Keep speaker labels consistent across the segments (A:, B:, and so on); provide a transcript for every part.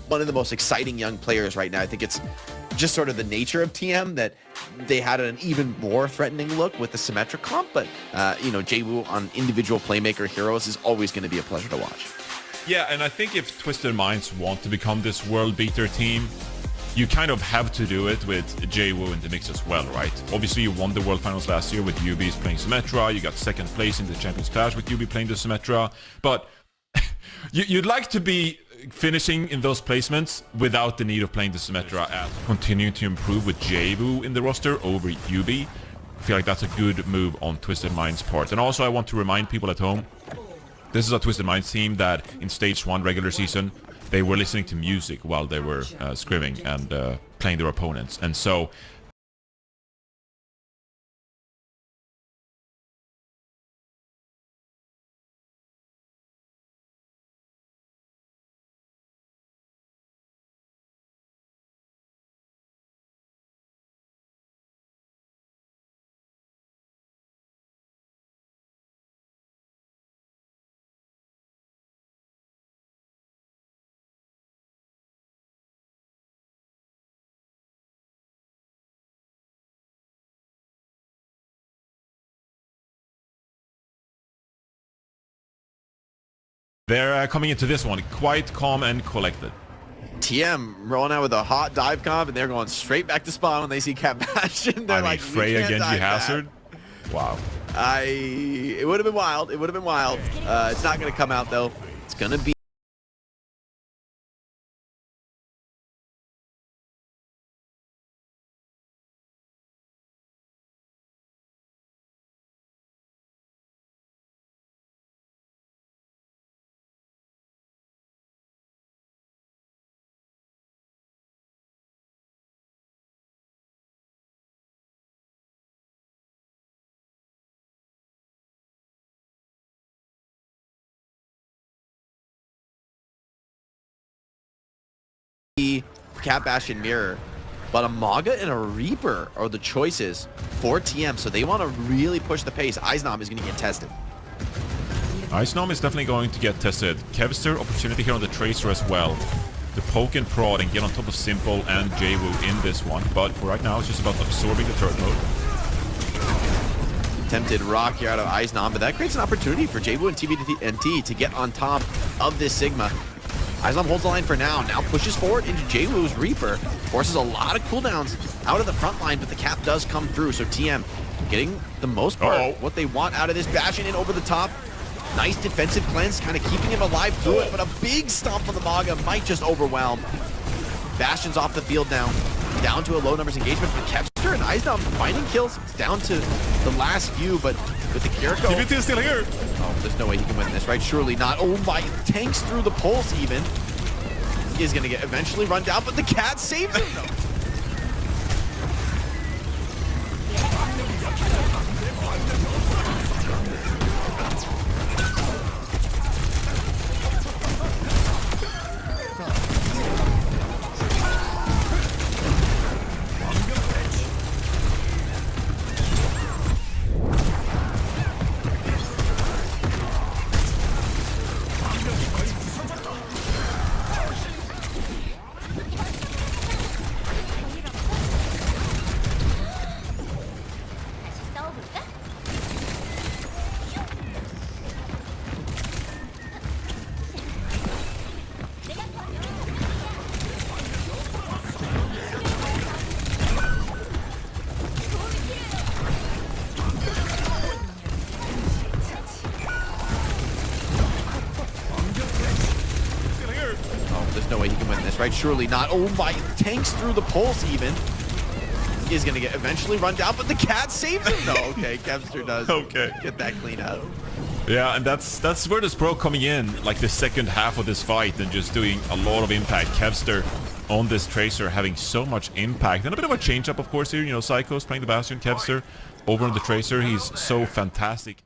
A: one of the most exciting young players right now. I think it's just sort of the nature of TM that they had an even more threatening look with the Symmetra comp, but Jwoo on individual playmaker heroes is always going to be a pleasure to watch.
B: Yeah, and I think if Twisted Minds want to become this world beater team, you kind of have to do it with Jwoo in the mix as well, right? Obviously, you won the World Finals last year with UB's playing Symmetra. You got second place in the Champions Clash with UB playing the Symmetra. But you'd like to be finishing in those placements without the need of playing the Symmetra and continuing to improve with Jwoo in the roster over UB. I feel like that's a good move on Twisted Minds' part. And also, I want to remind people at home, this is a Twisted Minds team that in Stage 1 regular season, they were listening to music while they were scrimming and playing their opponents. And so they're coming into this one quite calm and collected.
A: TM rolling out with a hot dive comp, and they're going straight back to spawn when they see Cat Bastion. They're like,
B: Freya Genji Hazard. Wow.
A: It would have been wild. It would have been wild. It's not going to come out, though. It's going to be Cat Bastion mirror, but a Maga and a Reaper are the choices for TM, so they want to really push the pace. Eisnom is going to get tested.
B: Eisnom is definitely going to get tested. Kevster, opportunity here on the Tracer as well. The poke and prod and get on top of Simple and Jwoo in this one, but for right now it's just about absorbing the turret mode.
A: Tempted rock here out of Eisnom, but that creates an opportunity for Jwoo and TBNT to get on top of this Sigma. Eisnom holds the line for now pushes forward into Jwoo's Reaper, forces a lot of cooldowns out of the front line, but the cap does come through, so TM getting the most part what they want out of this. Bastion in over the top. Nice defensive cleanse, kind of keeping him alive through it, but a big stomp on the Maga might just overwhelm. Bastion's off the field now, down to a low numbers engagement for Kevster, and Eisnom finding kills. It's down to the last few, but with the Kiriko...
B: TBT is still here!
A: Oh, there's no way he can win this, right? Surely not. Oh my, tanks through the pulse even. He is going to get eventually run down, but the cat saves him though. There's no way he can win this, right? Surely not. Oh my, tanks through the pulse even. He is going to get eventually run down, but the cat saves him though. Okay, Kevster does get that clean out.
B: Yeah, and that's where this pro coming in, like the second half of this fight and just doing a lot of impact. Kevster on this Tracer having so much impact. And a bit of a change-up, of course, here. You know, Psycho's playing the Bastion, Kevster over on the Tracer. He's so fantastic.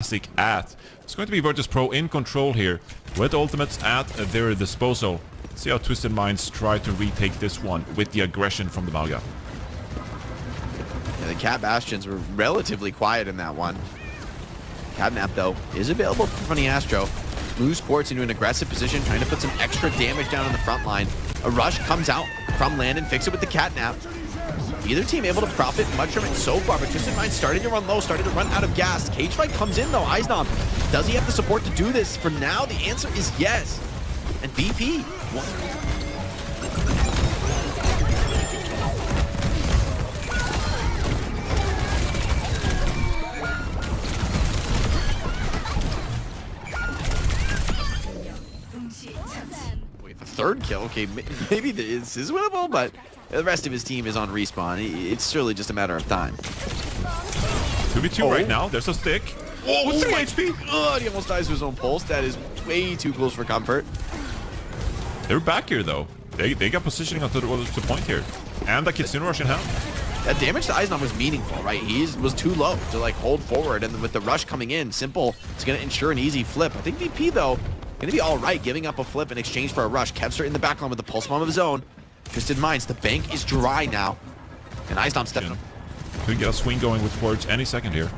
B: stick at. It's going to be Virtus Pro in control here with ultimates at their disposal. Let's see how Twisted Minds try to retake this one with the aggression from the Mauga.
A: Yeah, the Cat Bastions were relatively quiet in that one. Catnap, though, is available for Funny Astro. Moves Quartz into an aggressive position, trying to put some extra damage down on the front line. A rush comes out from land and fix it with the Catnap. Either team able to profit much from it so far, but Twisted Mind starting to run low, starting to run out of gas. Cage fight comes in though. Eisnom, does he have the support to do this? For now, the answer is yes. And BP. Wait, the third kill? Okay, maybe this is winnable, but the rest of his team is on respawn. It's surely just a matter of time.
B: 2v2 right now. There's a stick.
A: Whoa,
B: with 3 HP.
A: Oh, he almost dies to his own pulse. That is way too close for comfort.
B: They're back here, though. They got positioning onto the point here. And that Kitsune rush in hand.
A: That damage to Eisnom was meaningful, right? He was too low to like hold forward, and with the rush coming in, Simple is going to ensure an easy flip. I think VP, though, going to be all right, giving up a flip in exchange for a rush. Kevster in the backline with the pulse bomb of his own. Twisted Minds, the bank is dry now. And Eisnom stepped up.
B: Could get a swing going with Quartz any second here.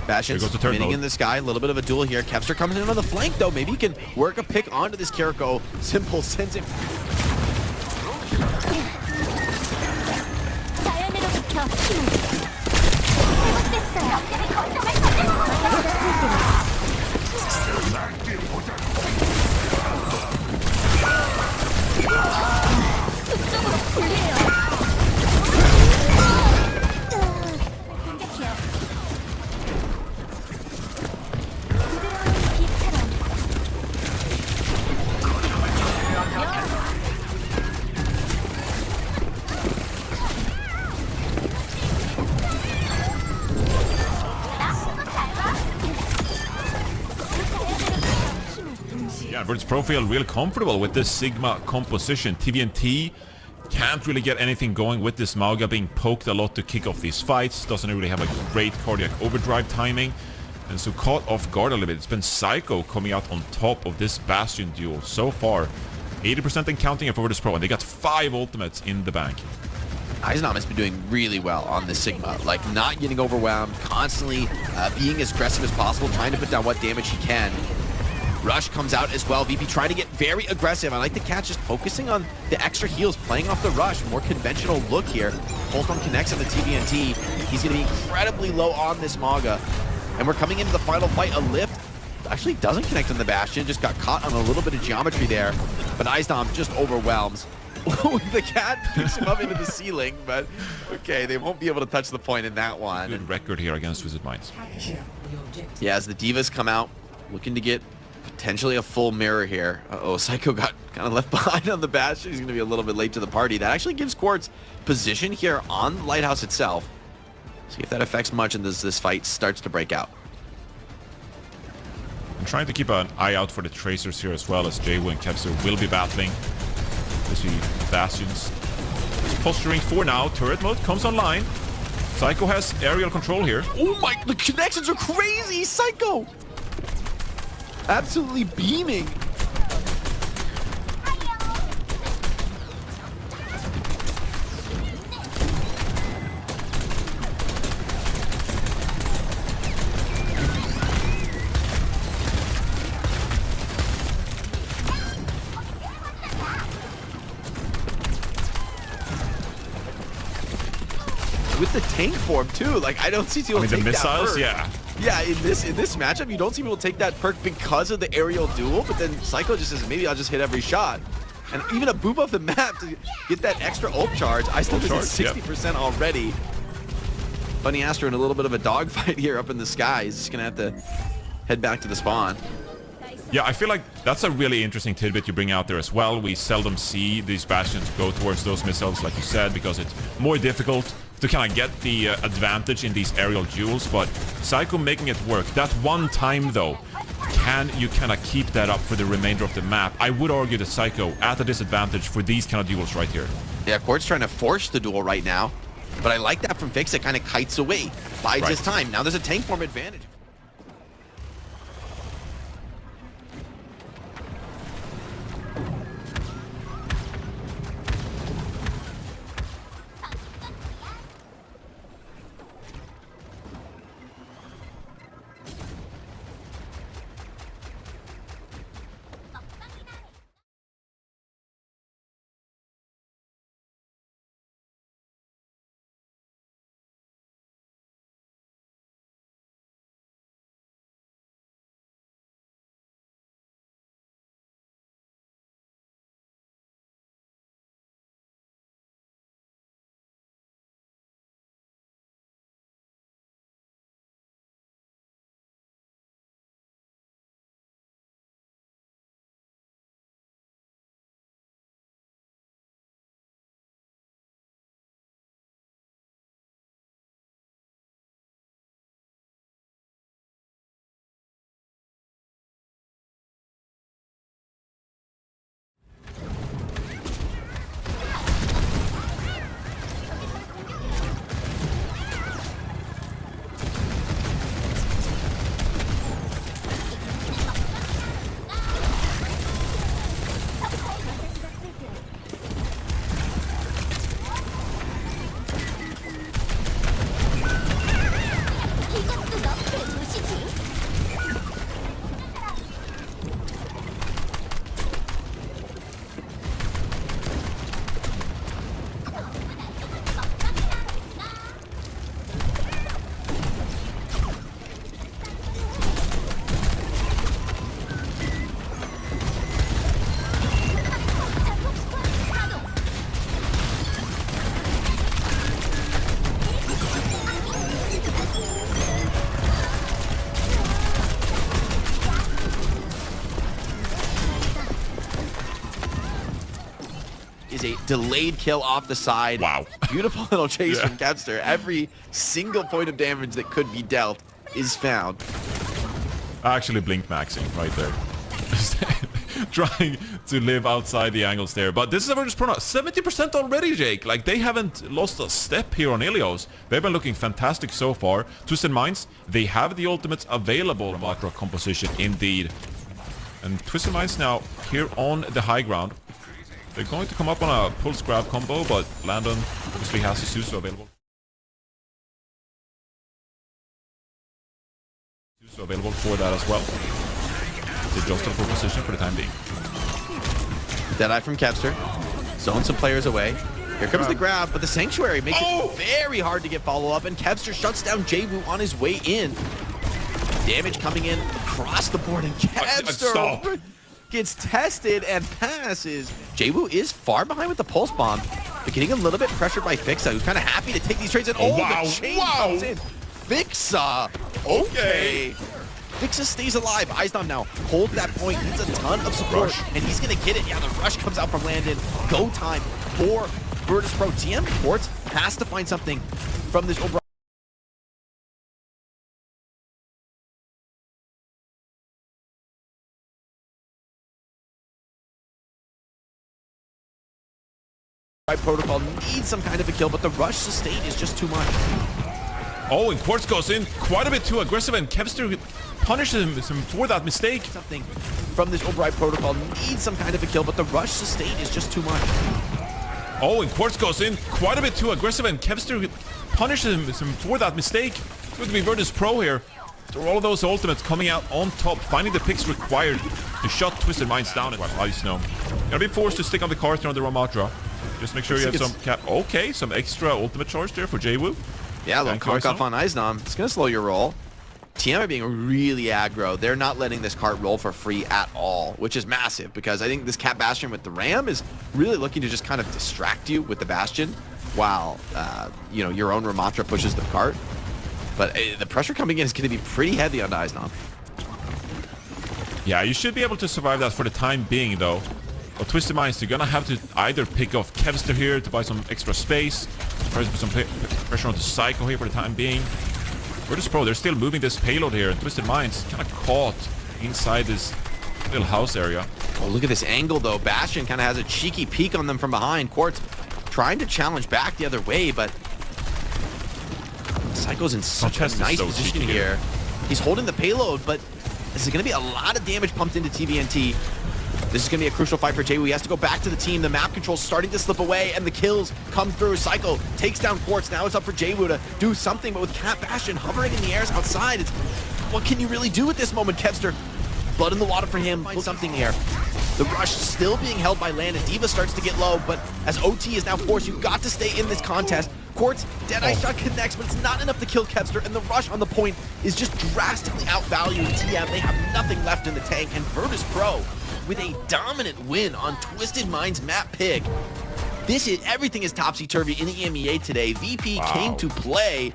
A: Bastions winning in the sky, a little bit of a duel here. Kevster comes in on the flank, though. Maybe he can work a pick onto this Kiriko. Simple sends him.
B: Yeah, Virtus Pro feel real comfortable with this Sigma composition. TVNT can't really get anything going with this Mauga being poked a lot to kick off these fights. Doesn't really have a great cardiac overdrive timing. And so caught off guard a little bit. It's been Psycho coming out on top of this Bastion duel so far. 80% and counting for Virtus Pro, and they got 5 ultimates in the bank.
A: Eisnom has been doing really well on the Sigma, like not getting overwhelmed, constantly being as aggressive as possible, trying to put down what damage he can. Rush comes out as well. VP trying to get very aggressive. I like the catch, just focusing on the extra heals, playing off the rush. More conventional look here. Pulse bomb connects on the TVNT. He's going to be incredibly low on this Mauga. And we're coming into the final fight. A lift actually doesn't connect on the Bastion. Just got caught on a little bit of geometry there. But Eisnom just overwhelms. The cat picks him up into the ceiling, but okay, they won't be able to touch the point in that one.
B: Good record here against Twisted Minds.
A: Yeah, as the Divas come out, looking to get potentially a full mirror here. Uh-oh, Psycho got kind of left behind on the Bastion. He's going to be a little bit late to the party. That actually gives Quartz position here on the Lighthouse itself. See if that affects much and this fight starts to break out.
B: I'm trying to keep an eye out for the Tracers here as well, as Jaywu and Kevster will be battling. You see Bastions is posturing for now. Turret mode comes online. Psycho has aerial control here.
A: Oh my, the connections are crazy! Psycho! Absolutely beaming. With the tank form too, like I don't see people take
B: the missiles,
A: that
B: yeah.
A: Yeah, in this matchup, you don't see people take that perk because of the aerial duel, but then Psycho just says, maybe I'll just hit every shot. And even a boop off the map to get that extra ult charge. I still think it's 60% already. Bunny Astro in a little bit of a dogfight here up in the sky. He's just gonna have to head back to the spawn.
B: Yeah, I feel like that's a really interesting tidbit you bring out there as well. We seldom see these Bastions go towards those missiles, like you said, because it's more difficult to kind of get the advantage in these aerial duels, but Psycho making it work. That one time, though, can you kind of keep that up for the remainder of the map? I would argue that Psycho at a disadvantage for these kind of duels right here.
A: Yeah, Quartz trying to force the duel right now, but I like that from Vix. It kind of kites away, buys his time. Now there's a tank form advantage. is a delayed kill off the side.
B: Wow.
A: Beautiful little chase from Kevster. Every single point of damage that could be dealt is found.
B: Actually blink maxing right there. Trying to live outside the angles there. But this is a Virtus Pro now. 70% already, Jake. Like, they haven't lost a step here on Ilios. They've been looking fantastic so far. Twisted Minds, they have the ultimates available. Macro composition indeed. And Twisted Minds now here on the high ground. They're going to come up on a pulse grab combo, but Landon obviously has his Suso available. Suso available for that as well. Adjustable position for the time being.
A: Deadeye from Kevster. Zone some players away. Here comes the grab, but the Sanctuary makes it very hard to get follow-up, and Kevster shuts down JWoo on his way in. Damage coming in across the board, and Kevster gets tested and passes. JWoo is far behind with the Pulse Bomb, but getting a little bit pressured by Fixa, who's kind of happy to take these trades. And the chain comes in. Fixa, okay. Fixa stays alive. Eisnam now holds that point, needs a ton of support, and he's gonna get it. Yeah, the rush comes out from Landon. Go time for Virtus Pro. TM Sports has to find something from this O'Brien protocol needs some kind of a kill, but the rush sustain is just too much.
B: Oh, and Quartz goes in quite a bit too aggressive, and Kevster punishes him for that mistake.
A: Something from this O'Brien protocol needs some kind of a kill, but the rush sustain is just too much.
B: Oh, and Quartz goes in quite a bit too aggressive, and Kevster punishes him for that mistake. It's going to be Virtus Pro here. After all of those ultimates coming out on top, finding the picks required to shut Twisted Minds down at Ice Snow. Gonna be forced to stick on the cart on the Ramatra. Just make sure you have some cap. Okay, some extra ultimate charge there for JWoo.
A: Yeah, a little conk off on Eisnam. It's going to slow your roll. TM are being really aggro. They're not letting this cart roll for free at all, which is massive because I think this Cat Bastion with the Ram is really looking to just kind of distract you with the Bastion while, you know, your own Ramatra pushes the cart. But the pressure coming in is going to be pretty heavy on Eisnam.
B: Yeah, you should be able to survive that for the time being, though. But Twisted Minds, you're gonna have to either pick off Kevster here to buy some extra space, or put some pressure onto Psycho here for the time being. Virtus Pro, they're still moving this payload here, and Twisted Minds kind of caught inside this little house area.
A: Oh, look at this angle, though. Bastion kind of has a cheeky peek on them from behind. Quartz trying to challenge back the other way, but Psycho's in such a nice position here. He's holding the payload, but this is going to be a lot of damage pumped into TVNT. This is going to be a crucial fight for JWoo. He has to go back to the team. The map control's starting to slip away, and the kills come through. Psycho takes down Quartz. Now it's up for JWoo to do something, but with Cat Bastion hovering in the airs outside, it's, what can you really do at this moment, Kevster? Blood in the water for him. Find something here. The rush still being held by Landon. D.Va starts to get low, but as OT is now forced, you've got to stay in this contest. Quartz, Deadeye shot connects, but it's not enough to kill Kevster, and the rush on the point is just drastically outvalued. TM, they have nothing left in the tank, and Virtus Pro with a dominant win on Twisted Minds map pick. This is, everything is topsy-turvy in the EMEA today. VP came to play,